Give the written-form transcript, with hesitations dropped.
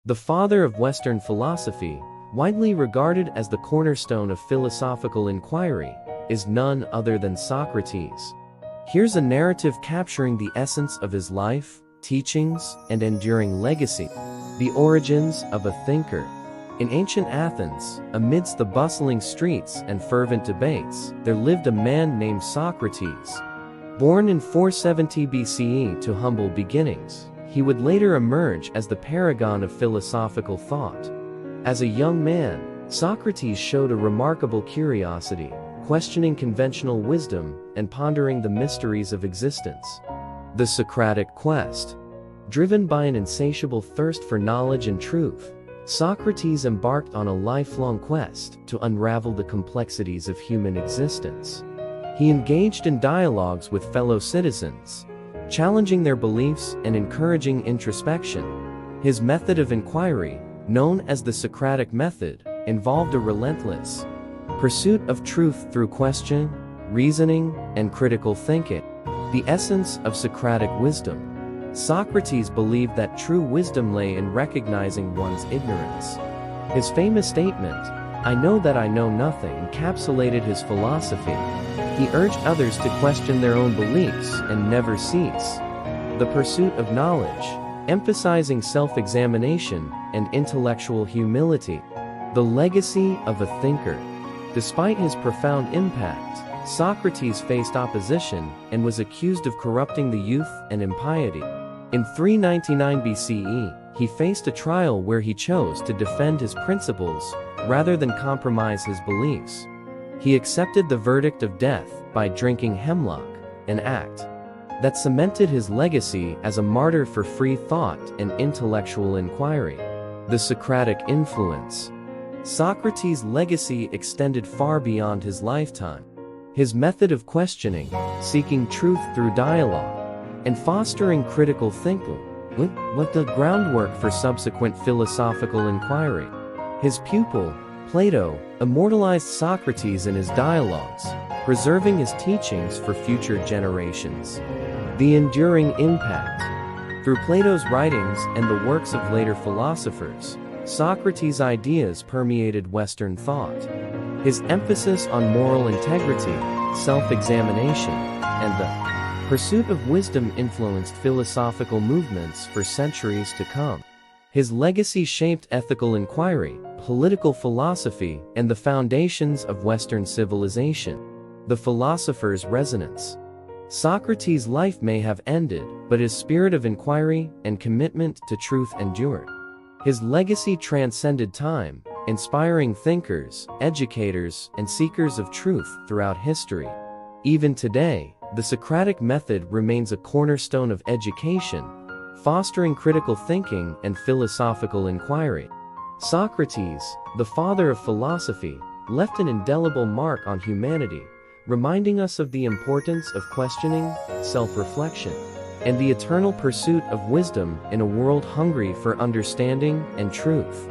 The father of Western philosophy, widely regarded as the cornerstone of philosophical inquiry, is none other than Socrates. Here's a narrative capturing the essence of his life, teachings, and enduring legacy. The origins of a thinker. In ancient Athens, amidst the bustling streets and fervent debates, there lived a man named Socrates. Born in 470 BCE to humble beginnings, he would later emerge as the paragon of philosophical thought. As a young man, Socrates showed a remarkable curiosity, questioning conventional wisdom and pondering the mysteries of existence. The Socratic quest. Driven by an insatiable thirst for knowledge and truth, Socrates embarked on a lifelong quest to unravel the complexities of human existence. He engaged in dialogues with fellow citizens, challenging their beliefs and encouraging introspection. His method of inquiry, known as the Socratic method, involved a relentless pursuit of truth through question, reasoning, and critical thinking. The essence of Socratic wisdom. Socrates believed that true wisdom lay in recognizing one's ignorance. His famous statement, "I know that I know nothing," encapsulated his philosophy. He urged others to question their own beliefs and never cease the pursuit of knowledge, emphasizing self-examination and intellectual humility. The legacy of a thinker. Despite his profound impact, Socrates faced opposition and was accused of corrupting the youth and impiety. In 399 BCE, he faced a trial where he chose to defend his principles rather than compromise his beliefs. He accepted the verdict of death by drinking hemlock, an act that cemented his legacy as a martyr for free thought and intellectual inquiry. The Socratic influence. Socrates' legacy extended far beyond his lifetime. His method of questioning, seeking truth through dialogue, and fostering critical thinking laid the groundwork for subsequent philosophical inquiry. His pupil, Plato, immortalized Socrates in his dialogues, preserving his teachings for future generations. The enduring impact. Through Plato's writings and the works of later philosophers, Socrates' ideas permeated Western thought. His emphasis on moral integrity, self-examination, and the pursuit of wisdom influenced philosophical movements for centuries to come. His legacy shaped ethical inquiry, political philosophy, and the foundations of Western civilization. The philosopher's resonance. Socrates' life may have ended, but his spirit of inquiry and commitment to truth endured. His legacy transcended time, inspiring thinkers, educators, and seekers of truth throughout history. Even today, the Socratic method remains a cornerstone of education, fostering critical thinking and philosophical inquiry. Socrates, the father of philosophy, left an indelible mark on humanity, reminding us of the importance of questioning, self-reflection, and the eternal pursuit of wisdom in a world hungry for understanding and truth.